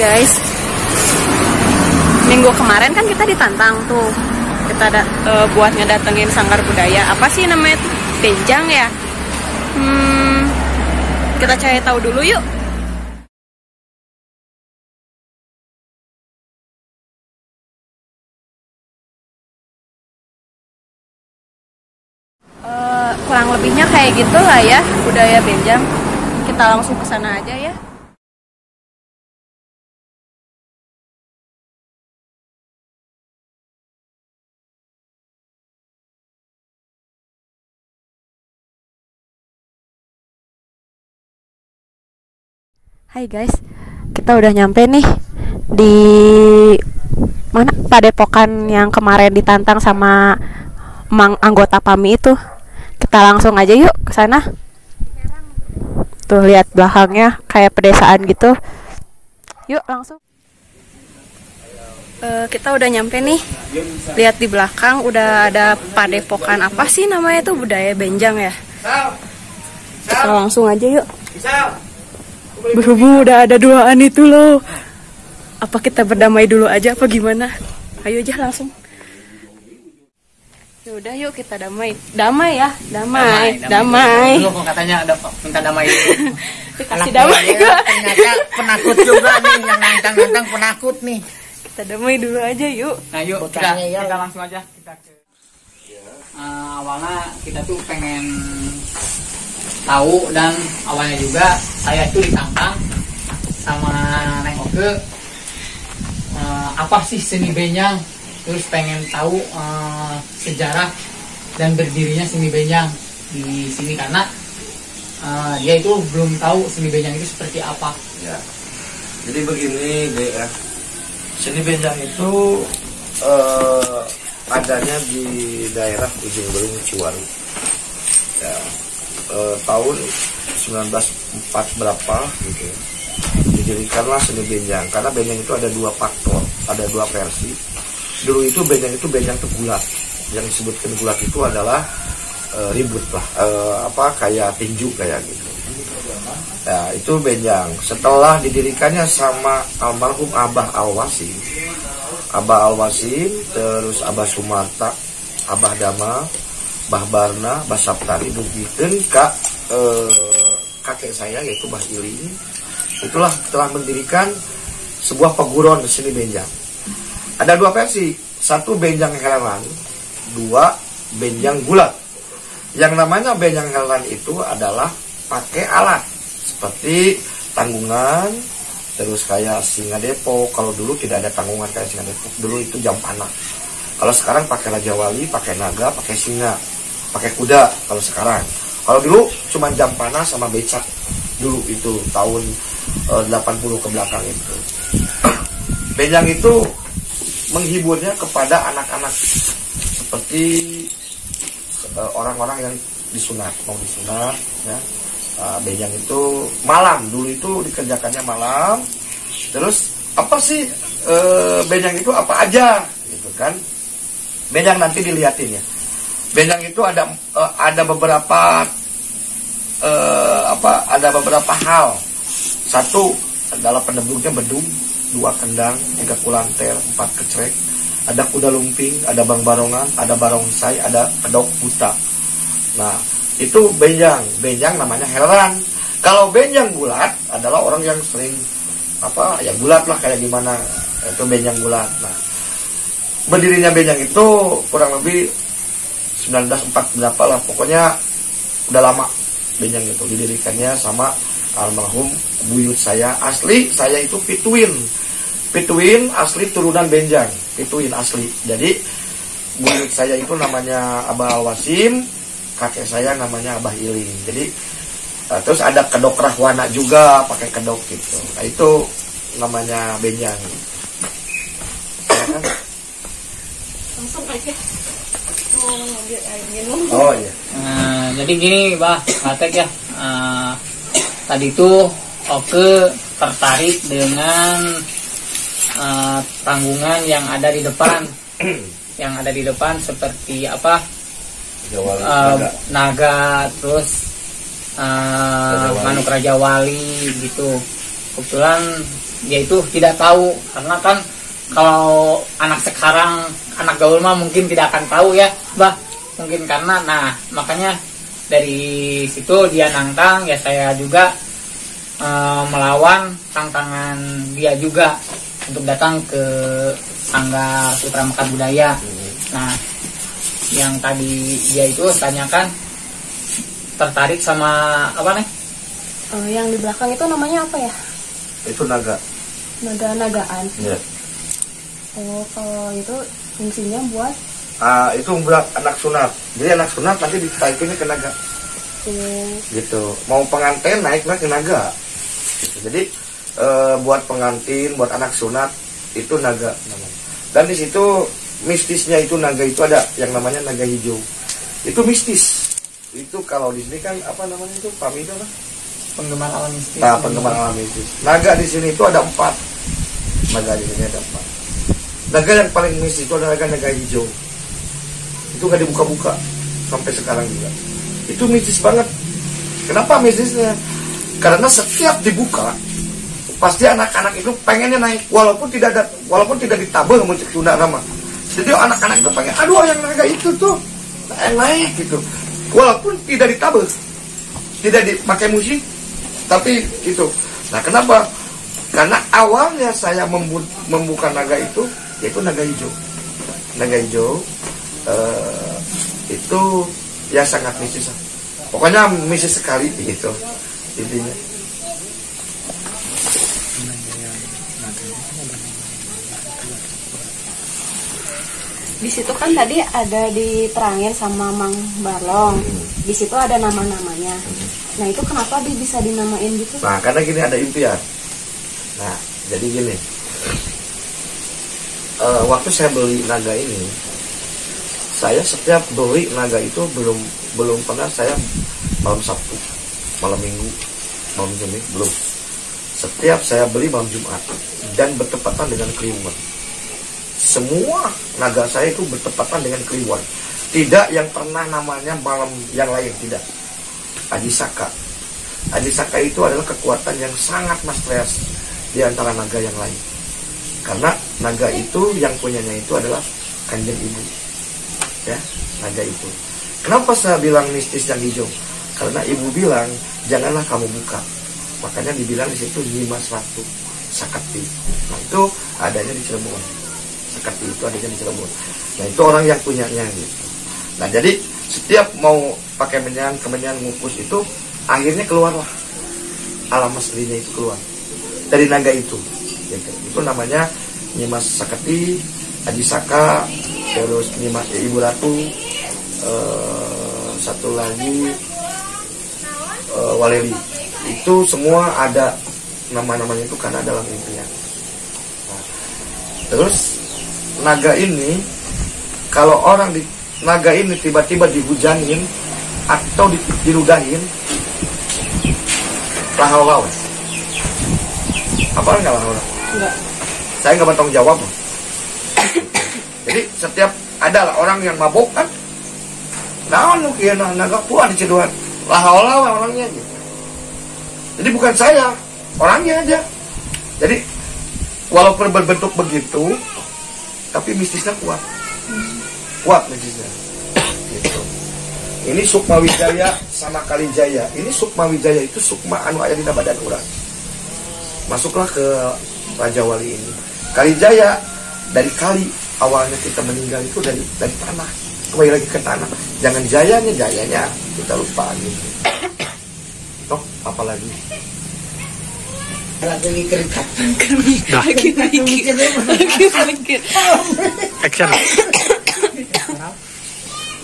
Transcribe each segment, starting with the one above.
Guys, minggu kemarin kan kita ditantang tuh, kita buat ngedatengin sanggar budaya. Apa sih namanya tuh? Benjang ya. Kita cari tahu dulu yuk. Kurang lebihnya kayak gitu lah ya, budaya Benjang. Kita langsung ke sana aja ya. Hai guys, kita udah nyampe nih di mana Padepokan yang kemarin ditantang sama anggota PAMI itu. Kita langsung aja yuk ke sana. Tuh lihat belakangnya kayak pedesaan gitu. Yuk langsung. Kita udah nyampe nih. Lihat di belakang udah ada Padepokan apa sih namanya tuh, budaya Benjang ya. Kita langsung aja yuk. Berhubung udah ada duaan itu loh. Apa kita berdamai dulu aja apa gimana? Ayo aja langsung. Ya udah yuk kita damai. Damai ya, damai. Dulu kok katanya ada minta damai. Dikasih damai juga. Ternyata penakut juga nih, yang nantang-nantang penakut nih. Kita damai dulu aja yuk. Nah yuk kita langsung aja kita ke. Awalnya kita tuh pengen tahu, dan awalnya juga saya tuh ditantang sama Neng Oke, apa sih seni Benjang. Terus pengen tahu sejarah dan berdirinya seni Benjang di sini, karena dia itu belum tahu seni Benjang itu seperti apa. Ya, jadi begini deh ya, seni Benjang itu adanya di daerah Ujung Berung Ciwaru. Ya, tahun 1904 berapa gitu ya, didirikanlah seni Benjang. Karena Benjang itu ada dua faktor, ada dua versi. Dulu itu Benjang tegulat. Yang disebutkan gulat itu adalah ribut lah, kayak tinju kayak gitu. Ya, itu Benjang. Setelah didirikannya sama almarhum Abah Alwasim, terus Abah Sumarta, Abah Dama, Bah Barna, Bah Saptari, dugikeun ka kakek saya yaitu Bah Iling. Itulah telah mendirikan sebuah peguruan seni Benjang. Ada dua versi, satu Benjang Heleran, dua Benjang Gulat. Yang namanya Benjang Heleran itu adalah pakai alat seperti tanggungan, terus kayak singa depok. Kalau dulu tidak ada tanggungan kayak singa depok, dulu itu jam panah. Kalau sekarang pakai Raja Wali, pakai naga, pakai singa, pakai kuda. Kalau sekarang, kalau dulu cuma jam panah sama becak. Dulu itu tahun 80 ke belakang itu. Benjang itu menghiburnya kepada anak-anak seperti orang-orang yang disunat, mau disunat ya. Benjang itu malam, dulu itu dikerjakannya malam. Terus apa sih Benjang itu apa aja gitu kan. Benjang nanti dilihatin ya. Benjang itu ada beberapa hal. Satu adalah pendebuknya bedung, dua kendang, tiga kulanter, empat kecrek, ada kuda lumping, ada bang barongan, ada barongsai, ada kedok buta. Nah, itu Benjang. Benjang namanya Heleran. Kalau Benjang Gulat adalah orang yang sering gulat lah kayak gimana. Itu Benjang Gulat. Nah, berdirinya Benjang itu kurang lebih 1904 berapa lah, pokoknya udah lama Benjang itu didirikannya sama almarhum buyut saya. Asli saya itu Pituin asli turunan Benjang, Pituin asli. Jadi buyut saya itu namanya Abah Alwasim, kakek saya namanya Abah Iling. Jadi terus ada kedok Rahwana juga, pakai kedok gitu. Nah, itu namanya Benjang. Ya kan? Langsung aja. Mau ngambil air minum. Oh iya. Jadi gini, Bah, Matek ya. Tadi tuh Oke tertarik dengan tanggungan yang ada di depan. Yang ada di depan seperti apa? Naga, terus manuk Raja Wali gitu. kebetulan dia itu tidak tahu, karena kan kalau anak sekarang, anak gaul mah mungkin tidak akan tahu ya, bah, mungkin karena, nah makanya dari situ dia nantang, ya saya juga melawan tantangan dia juga untuk datang ke Sanggar Putra Mekar Budaya. Nah, yang tadi dia itu tanyakan tertarik sama apa nih? Yang di belakang itu namanya apa ya? Itu naga. Naga-nagaan. Ya. Oh, kalau itu fungsinya buat Itu buat anak sunat. Jadi anak sunat nanti ditaikinnya ke naga. Gitu. Mau pengantin naiknya ke naga. Gitu. Jadi buat pengantin, buat anak sunat itu naga namanya. Dan di situ mistisnya itu naga itu ada yang namanya naga hijau. Itu mistis. Itu kalau di sini kan apa namanya itu pamido lah. Penggemar alam mistis. Nah, penggemar alam mistis. Naga di sini itu ada 4. Naga di sini ada 4. Naga yang paling mistis itu adalah naga hijau. Itu nggak dibuka-buka sampai sekarang juga. Itu mistis banget. Kenapa mistisnya? Karena setiap dibuka pasti anak-anak itu pengennya naik, walaupun tidak ditabel sama Cik Sunda nama. Jadi anak-anak itu pengen, aduh yang naga itu tuh yang naik gitu. Walaupun tidak ditabel, tidak dipakai musik, tapi itu. Nah kenapa? Karena awalnya saya membuka naga itu, yaitu naga hijau. Naga hijau itu ya sangat mistis. Pokoknya mistis sekali gitu intinya. di situ kan tadi ada diterangin sama Mang Barlong. Di situ ada nama-namanya. Nah itu kenapa dia bisa dinamain gitu? Nah karena gini ada impian. Nah jadi gini, waktu saya beli naga ini, saya setiap beli naga itu belum pernah saya malam Sabtu, malam Minggu, malam Jumat belum. Setiap saya beli malam Jumat dan bertepatan dengan Kliwon. Semua naga saya itu bertepatan dengan Kliwon. Tidak yang pernah namanya malam yang lain, tidak. Ajisaka. Ajisaka itu adalah kekuatan yang sangat mastrias di antara naga yang lain. Karena naga itu yang punyanya itu adalah Kanjeng Ibu. Ya, naga itu. Kenapa saya bilang mistis yang hijau? Karena ibu bilang janganlah kamu buka. Makanya dibilang di situ Nyimas Ratu Sakati. Nah itu adanya di Cirebon. Sakati itu adanya di Cirebon. Nah itu orang yang punyanya gitu. Nah jadi setiap mau pakai kemenyan ngukus itu akhirnya keluarlah alam aslinya itu keluar dari naga itu. Gitu. Itu namanya Nyimas Sakati, Ajisaka, terus Nyimas Ibu Ratu, satu lagi Waleli. Itu semua ada nama-namanya itu karena dalam impian. Nah, terus naga ini kalau orang naga ini tiba-tiba dihujanin atau diludahin, lahau-lahau. Apa enggak lahau-lahau? Enggak. Saya nggak bertanggung jawab. Jadi setiap ada orang yang mabuk kan, naon kieu naga puan dicedoan, lahau-lahau orangnya gitu. Jadi bukan saya, orangnya aja. Jadi walaupun berbentuk begitu, tapi mistisnya kuat. Kuat mistisnya. Gitu. Ini Sukma Wijaya sama Kalijaya. Ini Sukma Wijaya itu Sukma anu aya di badan urang. Masuklah ke Raja Wali ini. Kalijaya dari kali awalnya kita meninggal itu dari tanah. Kembali lagi ke tanah. Jangan jayanya kita lupa gitu. Toh apalagi Lagi mikir. Action.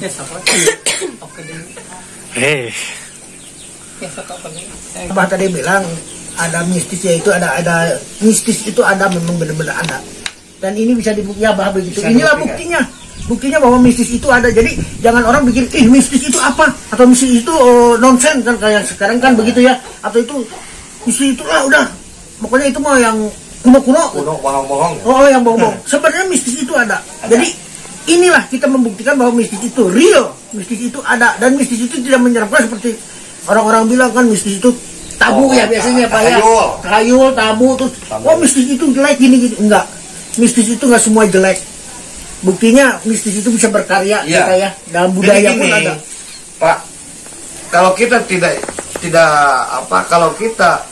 Ya siapa? Oke deh. Ya siapa deh. Abah tadi bilang ada mistisnya itu ada mistis itu ada, memang benar-benar ada. Dan ini bisa dibuktikan Abah begitu. Inilah buktinya. Buktinya bahwa mistis itu ada. Jadi jangan orang pikir mistis itu apa atau mistis itu nonsen kan kayak sekarang kan begitu ya. Atau itu mistis itu udah pokoknya itu mah yang kuno-kuno. Bohong-bohong. Oh, yang bohong-bohong. Sebenarnya mistis itu ada. Jadi inilah kita membuktikan bahwa mistis itu real. Mistis itu ada dan mistis itu tidak menyeramkan seperti orang-orang bilang kan mistis itu tabu ya biasanya Pak ya. Tahayul, tabu terus oh mistis itu jelek gini. Enggak. Mistis itu enggak semua jelek. Buktinya mistis itu bisa berkarya kita ya. Dalam budaya pun ada. Pak, kalau kita tidak kalau kita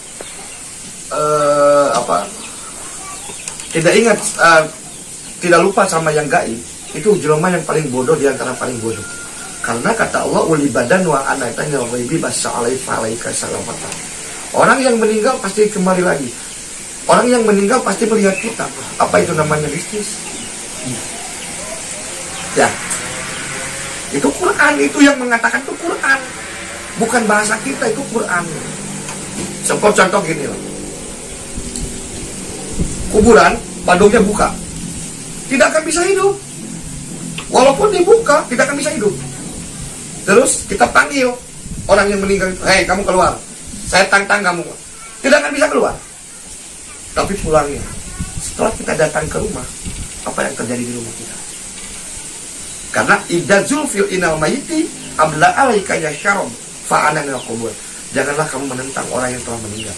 tidak ingat, tidak lupa sama yang gaib, itu jelema yang paling bodoh di antara paling bodoh. Karena kata Allah, uli badan wa anatanya wa ghaibi basa alaika salamata. Orang yang meninggal pasti kembali lagi. Orang yang meninggal pasti melihat kita. Apa itu namanya mistis? Ya, itu Quran, itu yang mengatakan itu Quran, bukan bahasa kita, itu Quran. Contoh gini loh, kuburan badungnya buka, tidak akan bisa hidup. Walaupun dibuka, tidak akan bisa hidup. Terus kita panggil orang yang meninggal, hei kamu keluar, saya tantang kamu, tidak akan bisa keluar. Tapi pulangnya, setelah kita datang ke rumah, apa yang terjadi di rumah kita? Karena idza zulfil inal mayiti abla alaika ya syarab fa ana minal qubur. Janganlah kamu menentang orang yang telah meninggal.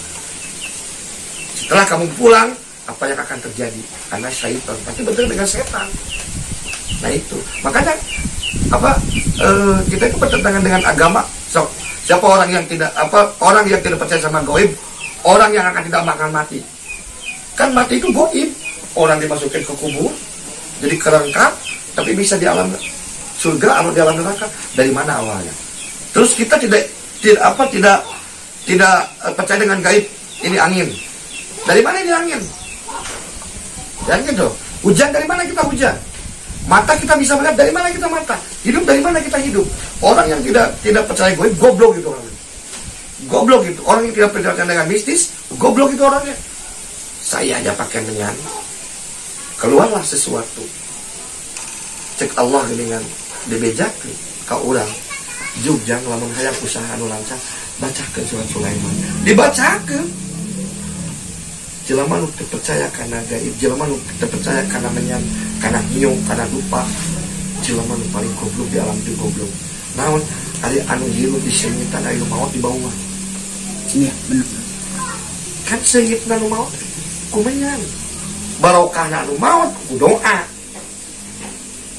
Setelah kamu pulang, apa yang akan terjadi? Karena syaitan pasti bertemu dengan setan. Nah itu, makanya kita itu bertentangan dengan agama. So, siapa orang yang tidak percaya sama gaib, orang yang akan tidak akan mati. Kan mati itu gaib. Orang dimasukin ke kubur, jadi kerangka, tapi bisa di alam surga atau di alam neraka. Dari mana awalnya? Terus kita tidak percaya dengan gaib. Ini angin. Dari mana ini angin? Dan gitu. Hujan dari mana kita hujan? Mata kita bisa melihat, dari mana kita mata? Hidup dari mana kita hidup? Orang yang tidak percaya gaib, goblok gitu orangnya. Goblok gitu. Orang yang tidak percaya dengan mistis, goblok itu orangnya. Saya aja pakai menyan. Keluarlah sesuatu. Cek Allah dengan dibejak kau orang Jogja ngelamun hayang usaha anu lancar, bacakeun surat Sulaiman. Dibacakeun. Jelema nu percaya kana gaib, jelema nu percaya kana menyan, kana hiung, kana dupa. Jelema nu paling goblok di alam itu goblok. Naon ari anu hirup di sengitan anu maot di bawah. Iya, benar. Kan seuyitna nu maot ku menyan. Barokahna anu maot ku doa.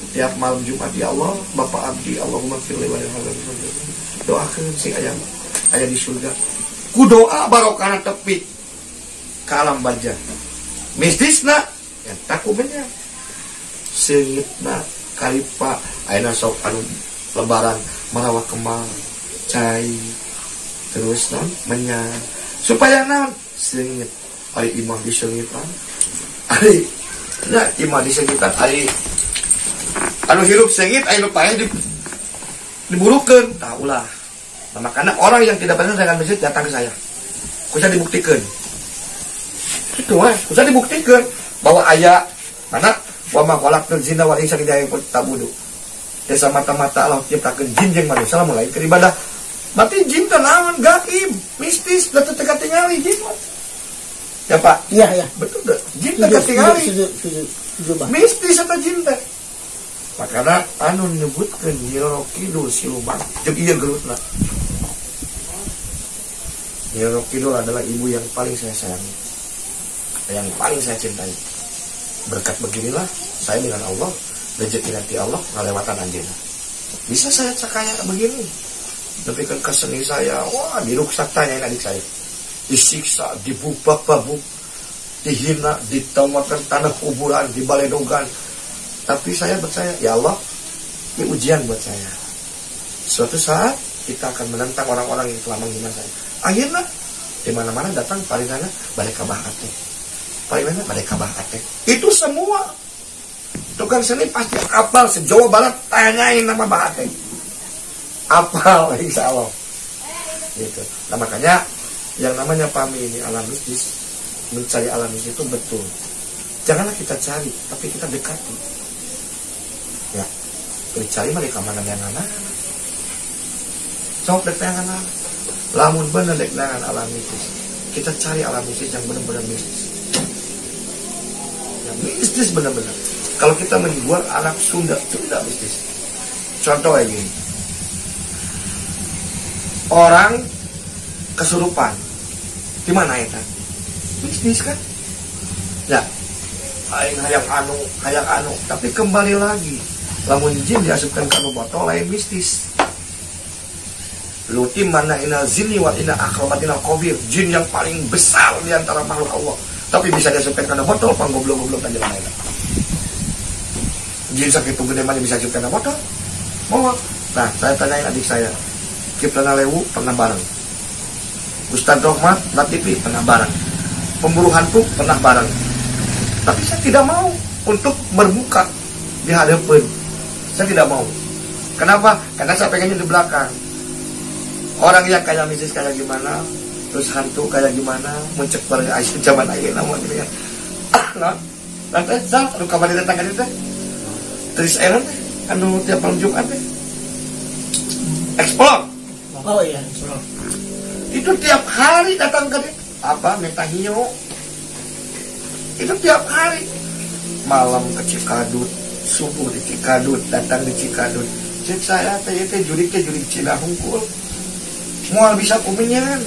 Tiap malam Jumat, ya Allah, Bapak Abdi, Allahumma firli wa doakan sing aya di surga. Ku doa barokahna tepi ka alam baja. Mistisna ya takumenya. Seungitna kalipa ayeuna sok anu lebaran marawak kemal cai terus non menyan supaya naon seungit ari imah di seungitan ari nya imah di seungitan ari anu hirup sengit, anu payah diburukeun, tahulah. Nah, makanya orang yang tidak percaya dengan mistis datang ke saya. Bisa dibuktikan. Itu bisa dibuktikan bahwa ayat mana wa ma khalaqtul jinna wal insa illa liya'budun. Desa mata-mata Allah ciptakeun jin jeung manusia mulai ke ibadah. Berarti jin teh naon gaib, mistis, da teu katingali jin. Ya Pak? Iya. Betul dah. Jin teh katingali. Mistis eta jin teh. Makanya anu nyebutkan Nyiro Kidul siluman jeung ieu geutna. Nyiro Kidul adalah ibu yang paling saya sayangi, yang paling saya cintai. Berkat beginilah saya dengan Allah, rezeki nanti Allah ngalewatan anjeunna. Bisa saya cakaya begini. Tapi kan keseni saya, wah diruksak tanya adik saya. Disiksa, dibubak-babuk, dihina, ditamakan tanah kuburan, dibaledogan. Tapi saya percaya, ya Allah, ini ujian buat saya. Suatu saat kita akan menentang orang-orang yang telah menghina saya. Akhirnya di mana-mana datang palinganna balik kabah ate. Palinganna balik kabah ate. Itu semua tukang seni pasti apal se-Jawa Barat, tanyain nama Bah Ate. Apal insya Allah. Gitu. Nah makanya yang namanya PAMI ini alam mistis, mencari alam mistis itu betul. Janganlah kita cari, tapi kita dekati. Ya, dicari mah di kamanan yang anak. Sok dek yang anak. Lamun bener dek dengan alam mistis. Kita cari alam mistis yang benar-benar mistis. Yang mistis benar-benar. Kalau kita menjual anak Sunda itu tidak mistis. Contoh kayak gini. Orang kesurupan di mana ya kan mistis kan ya aing hayang anu tapi kembali lagi lamun jin diasupkan ke anu botol lain mistis lutim mana inal zini wa ina akrabatina kobir jin yang paling besar di antara makhluk Allah tapi bisa diasupkan ke anu botol panggoblok-goblok aja lain jin sakit gede mana bisa diasupkan ke anu botol mau nah saya tanyain adik saya Kiptana Lewu pernah bareng Ustadz Rohmat Latifi pernah bareng pemburu hantu pernah bareng tapi saya tidak mau untuk berbuka di hadapan saya tidak mau kenapa? Karena saya pengennya di belakang orang yang kayak mistis kayak gimana terus hantu kayak gimana mencek barang Aisyah zaman akhir namun gitu ya nah nanti saya aduh kabar datang kan itu terus Aaron anu tiap malam Jumat explore Oh iya, itu tiap hari datang ke apa minta hiyo itu tiap hari malam ke Cikadut subuh di Cikadut datang di Cikadut cek saya teh jurik Cina hungkul mual bisa kumenyan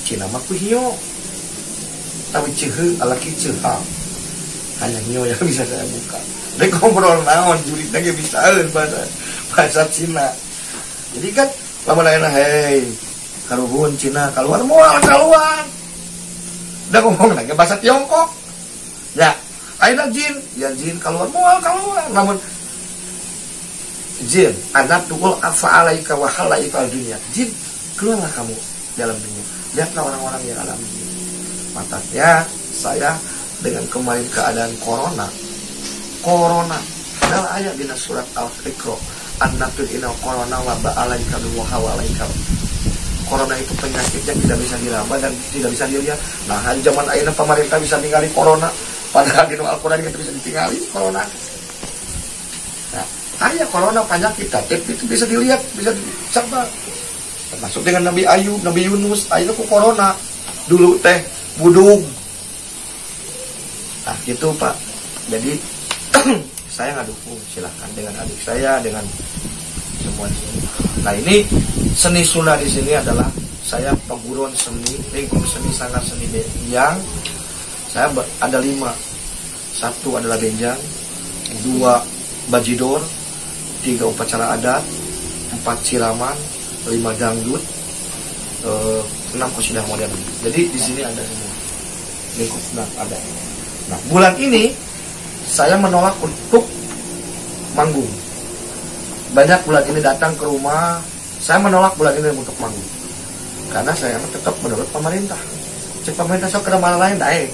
Cina mah ku hiyo tapi cehe alaki ceha hanya hiyo yang bisa saya buka dek ngobrol naon jurik teh bisa bahasa Cina jadi kan lama lainnya hei karuhun Cina keluar mual keluar udah ngomong lagi bahasa Tiongkok ya aina jin ya jin keluar mual keluar namun jin anak tukul afa alaika wa halaika dunia jin keluarlah kamu dalam dunia lihatlah orang-orang yang alami matanya saya dengan kemarin keadaan corona adalah ayat di surat Al-Iqra an-natul inal corona waba alaika wa halaika corona itu penyakit yang tidak bisa diraba dan tidak bisa dilihat nah zaman ayeuna pemerintah bisa ningali corona padahal di Al-Quran itu bisa ditinggali corona nah ayah corona penyakit itu bisa dilihat bisa dicoba termasuk dengan Nabi Ayub Nabi Yunus ayeuna ku corona dulu teh budung nah gitu Pak jadi saya ngadukung silahkan dengan adik saya dengan semua di sini. Nah ini seni Sunda di sini adalah saya pengguruan seni lingkup seni sanggar seni yang saya ada 5 1 adalah benjang 2 bajidor 3 upacara adat 4 siraman 5 dangdut 6 qasidah modern jadi di sini ada semua lingkup ada nah bulan ini saya menolak untuk manggung. Banyak bulan ini datang ke rumah, saya menolak bulan ini untuk manggung. Karena saya tetap menurut pemerintah. Cek pemerintah sok ke malah lain dae.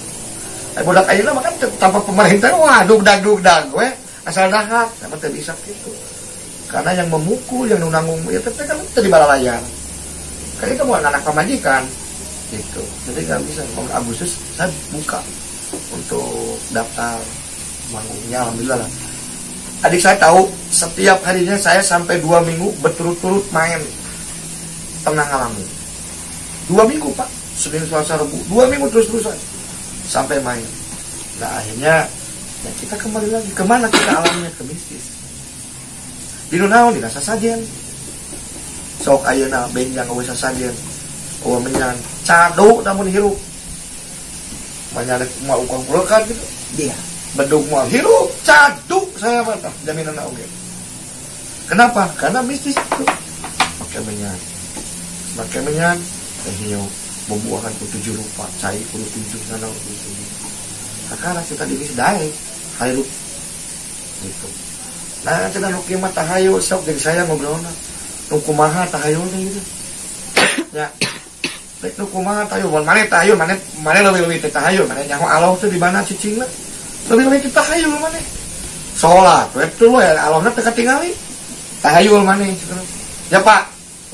Budak ayeuna mah kan tanpa pemerintah wah dugdag we asal dahar, sama teu bisa gitu. Karena yang memukul, yang nanggung ya tetep kan teu di balalayan. Kan itu bukan anak pemajikan gitu. Jadi nggak bisa. Agustus saya buka untuk daftar manggungnya alhamdulillah lah. Adik saya tahu setiap harinya saya sampai 2 minggu berturut-turut main tengah ngalamin 2 minggu Pak Senin Selasa Rabu 2 minggu terus-terusan sampai main. Nah akhirnya ya kita kembali lagi kemana kita alamnya ke mistis di nunaon di rasa sajen sok ayeuna benjang gawe sasajen eueuh menyan cado namun hirup banyak mau ukang pulekan gitu dia bedug mau hirup caduk saya mah jaminan oke. Kenapa? Karena mistis itu pakai menyan hiu membuahkan ku 7 rupa cai ku 7 sana ku 7 karena kita di dae hirup gitu nah cenah nu kieu mah tahayu sok jeung saya ngobrolna nu kumaha tahayu gitu ya rek nu kumaha tahayu mun maneh tahayu maneh leuwih tahayu maneh nyaho Allah teh di mana cicingna lebih kita tahayul maneh sholat betul ya Allahna teu katingali tahayul maneh ya Pak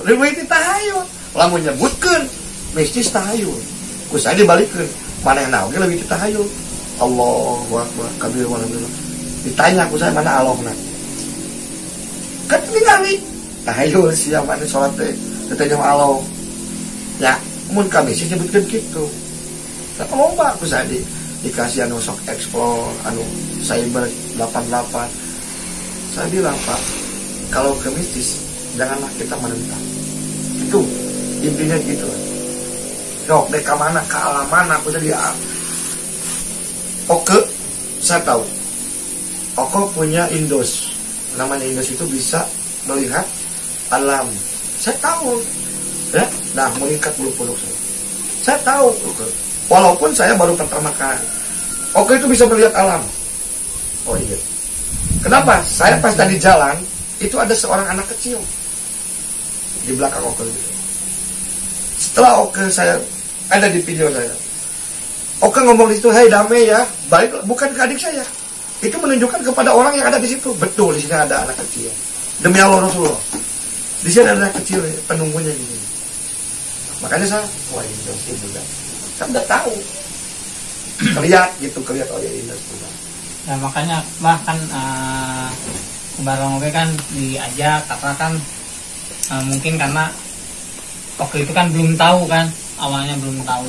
lebih kita tahayul lamun nyebutkeun mistis tahayul ku saya dibalikeun manehna oge lebih kita tahayul Allahu akbar kabir walhamdulillah ditanya ku saya mana Allahna katingali tahayul sia maneh sholat teh teu Allah ya mun kami sih nyebutkeun kitu tak lomba ku saya dikasih anu sok explore anu cyber 88 saya bilang Pak kalau ke mistis janganlah kita menentang itu intinya gitu Yok, deka mana, ke alam mana, aku jadi Oke, saya tahu. Oke punya Indos. Namanya Indos itu bisa melihat alam. Saya tahu. Ya, nah meningkat bulu kuduk saya. Saya tahu. Walaupun saya baru pertama kali. Oke itu bisa melihat alam. Oh iya. Kenapa? Saya pas tadi jalan, itu ada seorang anak kecil di belakang Oke. Setelah Oke saya ada di video saya. Oke ngomong di situ, "Hai damai ya." Balik bukan ke adik saya. Itu menunjukkan kepada orang yang ada di situ. Betul di sini ada anak kecil. Demi Allah Rasulullah. Di sini ada anak kecil penunggunya di sini. Makanya saya, wah ini Indonesia juga. Saya udah tahu. Kelihat gitu, kelihat oh ya Indonesia juga. Nah makanya bahkan Barang Oke kan diajak, karena kan mungkin karena Oke itu kan belum tahu kan, awalnya belum tahu.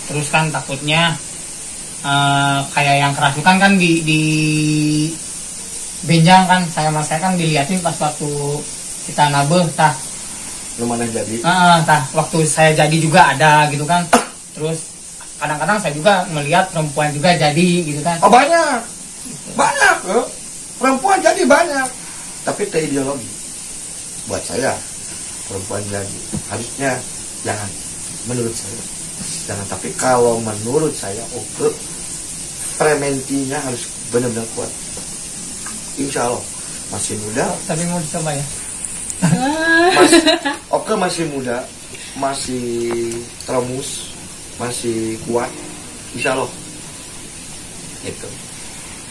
Terus kan takutnya kayak yang kerasukan kan di benjang kan, saya kan dilihatin pas waktu kita nabeh tah. Lu mana jadi? Tah waktu saya jadi juga ada gitu kan. Terus kadang-kadang saya juga melihat perempuan juga jadi gitu kan. Oh banyak, banyak loh. Perempuan jadi banyak. Tapi itu ideologi. Buat saya perempuan jadi harusnya jangan. Menurut saya jangan. Tapi kalau menurut saya Oke preventinya harus benar-benar kuat. Insya Allah masih muda. Tapi mau dicoba ya. Oke masih muda, masih termus, masih kuat. Insya Allah. Gitu.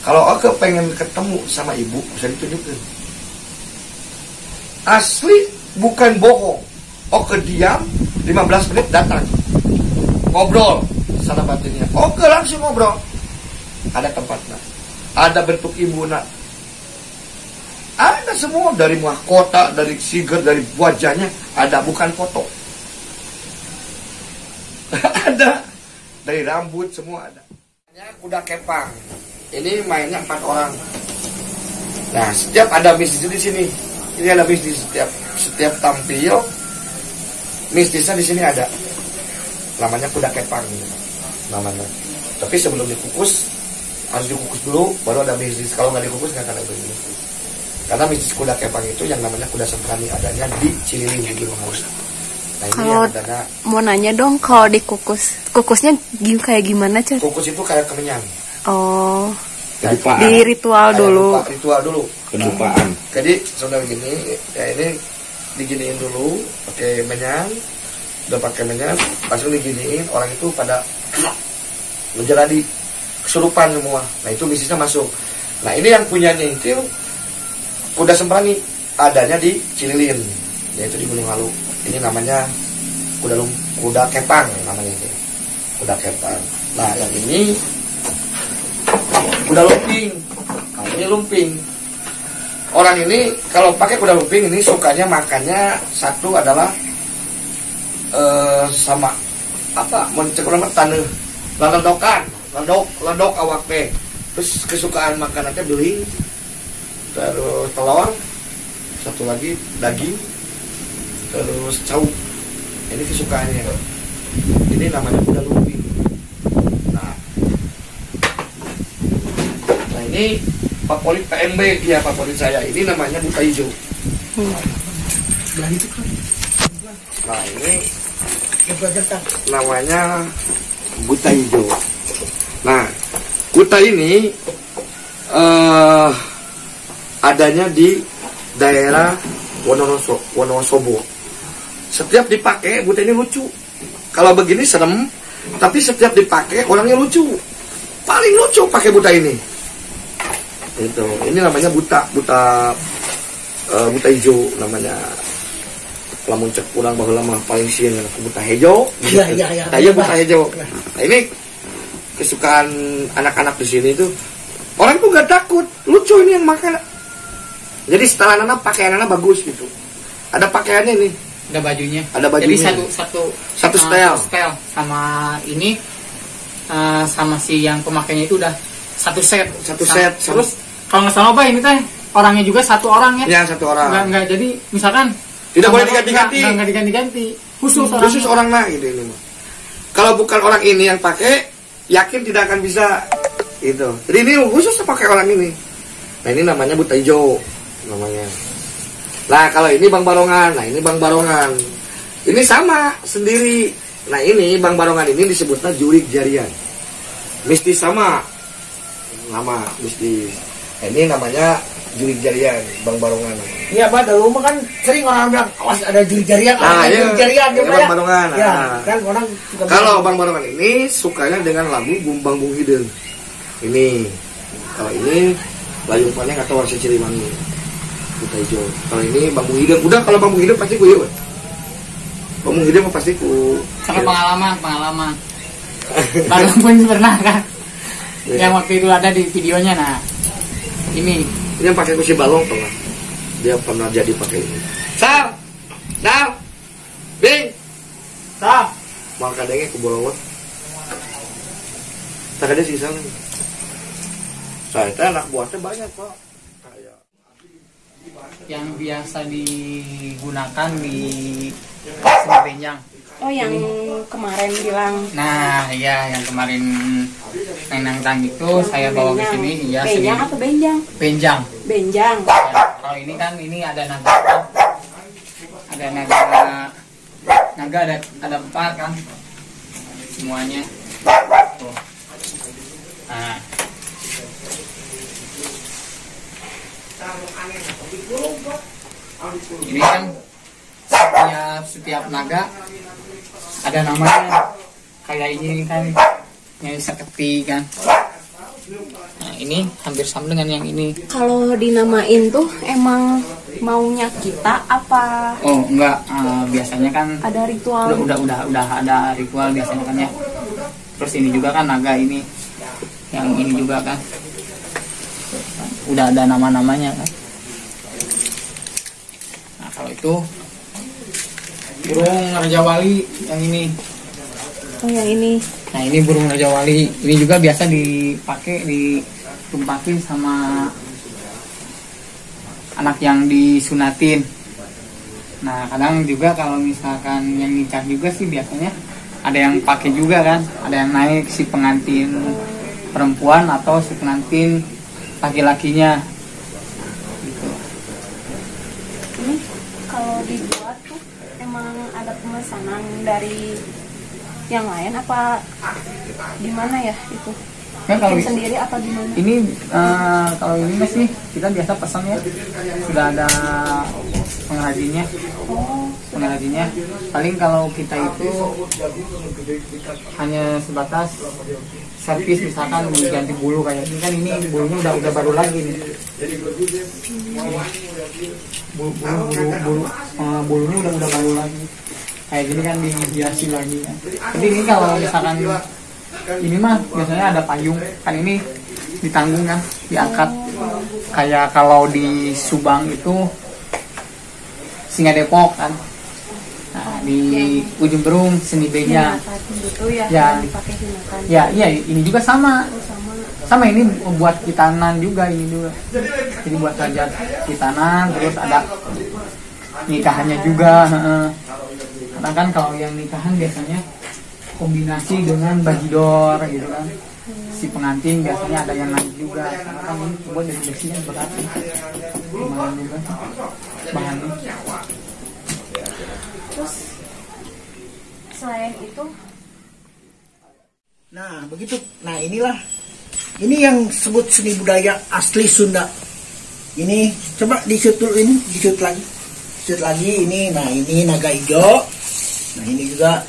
Kalau Oke pengen ketemu sama ibu, bisa ditunjukin. Asli bukan bohong. Oke diam 15 menit datang. Ngobrol sana batinnya. Oke langsung ngobrol. Ada tempatnya. Ada bentuk ibu nak. Ada semua dari mahkota, dari siger, dari wajahnya ada, bukan foto. Ada dari rambut semua ada. Kuda kepang. Ini mainnya 4 orang. Nah, setiap ada mistis di sini. Ini ada mistis setiap tampil. Mistisnya di sini ada. Namanya kuda kepang namanya. Tapi sebelum dikukus harus dikukus dulu, baru ada mistis. Kalau nggak dikukus nggak akan ada mistis. Karena mistis kuda kepang itu yang namanya kuda semprani adanya di Cililing di Gunung Haus. Nah, ini Kalau adanya, mau nanya dong, kalau dikukus, kukusnya kayak gimana, Cen? kukus itu kayak kemenyan. Oh, Kedupaan. di ritual dulu. Ritual dulu. Kedupaan. Jadi saudara gini, ya ini diginiin dulu pakai menyan. Udah pakai menyan, langsung diginiin, orang itu pada menjadi kesurupan semua. Nah itu bisnisnya masuk. Nah ini yang punyanya itu kuda semprani adanya di Cililin, yaitu di Gunung Halu. Ini namanya kuda kepang namanya itu. Kuda kepang. Nah yang ini kuda lumping. Nah ini lumping. Orang ini kalau pakai kuda lumping ini sukanya makannya satu adalah sama apa mencekuran tanah ledok awak teh. Terus kesukaan makanannya beling, terus telur, satu lagi daging, terus cau. Ini kesukaannya. Ini namanya kuda lumping. Nah ini favorit PMB, ya favorit saya. Ini namanya buta hijau. Nah ini namanya buta hijau. Nah kuta ini adanya di daerah Wonosobo. Setiap dipakai buta ini lucu. Kalau begini serem, tapi setiap dipakai orangnya lucu. Paling lucu pakai buta ini. Itu. Ini namanya buta hijau namanya. Lamun cek kurang baheula mah paling sieun buta hijau. Iya. Saya buta hijau. Nah ini kesukaan anak-anak di sini itu orang tuh gak takut, lucu ini yang makan. Jadi setelah anak pakaian bagus gitu. Ada pakaiannya nih. Ada bajunya. Ada bajunya. Jadi satu style. Sama ini sama si yang pemakainya itu udah satu set. Terus kalau nggak salah ini teh orangnya juga satu orang ya. Ya satu orang. Nggak jadi misalkan tidak boleh diganti-ganti. Nggak diganti-ganti. Khusus orang nah gitu ini mah. Kalau bukan orang ini yang pakai, yakin tidak akan bisa. Itu. Jadi ini khusus pakai orang ini. Nah ini namanya buta hijau namanya. Nah kalau ini Bang Barongan, nah ini Bang Barongan. Ini sama sendiri. Nah ini Bang Barongan ini disebutnya jurik jarian. Mistis sama nama mistis. Nah, ini namanya jurik jarian Bang Barongan. Iya, Pak, dulu mah kan sering orang bilang, awas ada jurik jarian, Nah, ada iya, jurik jarian ini Bang Barongan. Ya, Nah. kan orang suka Kalau bilang. Bang Barongan ini sukanya dengan lagu Bumbang Bung Hideng. Ini. Kalau ini Layung Paneng atau Warsa Ciliwangi. Buta hijau. Kalau ini Bang Bung Hideng. Udah kalau Bang Bung Hideng pasti ku iya. Bang Bung Hideng pasti ku. Karena pengalaman. Baru pun pernah kan. Yang waktu itu ada di videonya. Nah, ini Ini yang pakai kursi balong pernah. Dia pernah jadi pakai ini. Sal, Dal, Bing, Sal. maka dengnya ke bolowot. Tak ada sisa nih. Saya teh anak buahnya banyak Pak. Kayak yang biasa digunakan di seni benjang. Oh, yang kemarin bilang Nah, iya yang kemarin Nang itu saya bawa ke sini ya seni benjang apa benjang? benjang. Benjang. Ya, kalau ini kan ini ada naga. Ada naga ada 4 kan. Semuanya. Tuh. Nah. Ini kan setiap naga ada namanya. Kayak ini kan Nyai Saketi kan. Nah, ini hampir sama dengan yang ini. Kalau dinamain tuh emang maunya kita apa Oh, enggak, biasanya kan ada ritual? udah ada ritual biasanya kan ya. Terus ini juga kan naga ini. Yang ini juga kan. Udah ada nama-namanya kan. Nah, kalau itu burung Raja Wali yang ini. Oh, yang ini. Nah, ini burung Raja Wali. Ini juga biasa dipakai ditumpakin sama anak yang disunatin. Nah, kadang juga kalau misalkan yang nikah juga sih biasanya ada yang pakai juga kan. Ada yang naik si pengantin perempuan atau si pengantin laki-lakinya. Gitu. Ini kalau dibuat tuh emang ada pemesanan dari yang lain apa gimana ya itu? Kan kalau Bikin sendiri apa gimana? ini kalau ini mas nih kita biasa pesan ya, sudah ada pengrajinnya. Oh, Pengrajinnya paling kalau kita itu hanya sebatas servis, misalkan ganti bulu kayak ini kan, ini bulunya udah baru lagi nih. Bulunya udah baru lagi. Kayak gini kan dihiasi lagi kan. Tapi ini kalau misalkan ini mah biasanya ada payung kan, ini ditanggung kan, diangkat. Kayak kalau di Subang itu Singa Depok kan. Nah, di ujung Berung seni beja. gitu ya, Ya. yang dipakai gunakan. Ya, iya ini juga sama. Oh, sama. Sama ini buat kitanan juga ini juga. Jadi buat hajat kitanan, terus ada nikahannya juga. Karena kan kalau yang nikahan biasanya kombinasi dengan bajidor gitu kan. Si pengantin biasanya ada yang naik juga. Karena kan ini buat dari besi yang berat. Lumayan juga bahannya. Terus selain itu Nah, begitu. Nah, inilah. Ini yang sebut seni budaya asli Sunda. Ini coba di-shoot dulu ini, di-shoot lagi. Shoot lagi ini. Nah, ini naga hijau. Nah, ini juga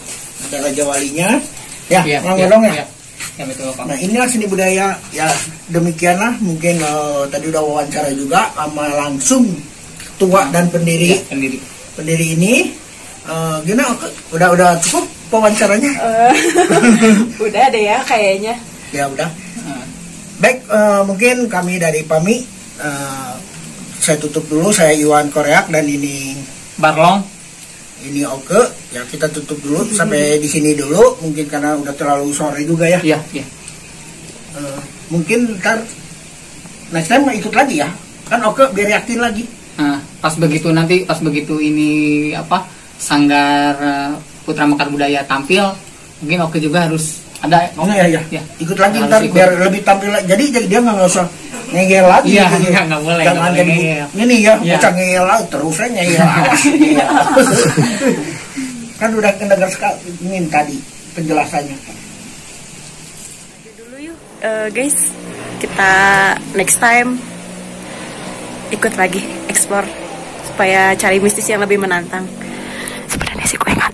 ada Raja Walinya. Ya, Mang Godong ya. Ya betul Pak. Nah, inilah seni budaya. Ya, demikianlah mungkin tadi udah wawancara juga sama langsung tua dan pendiri Pendiri. ini. Gimana? Udah cukup wawancaranya? udah deh ya kayaknya. Ya udah. Baik, mungkin kami dari PAMI saya tutup dulu. Saya Iwan Koreak dan ini Barlong. ini Oke. Ya kita tutup dulu sampai di sini dulu. Mungkin karena udah terlalu sore juga ya. Iya. Mungkin ntar next time ikut lagi ya. Kan Oke biar yakin lagi. Nah, pas begitu ini apa Sanggar Putra Mekar Budaya tampil, mungkin oke juga harus ada Iya. ya. Ikut lagi Harus ntar ikut. biar lebih tampil lagi. Jadi dia nggak usah ngeyel lagi. Iya, gitu. nggak boleh, Jangan nggak boleh jadi ngeyel. ini ya, Iya. bocah ngeyel lagi terus aja ngeyel awas. Ngeyel. Kan udah kedengar sekali ini tadi penjelasannya. Dulu yuk, guys, kita next time ikut lagi explore supaya cari mistis yang lebih menantang. Sebenarnya sih gue nggak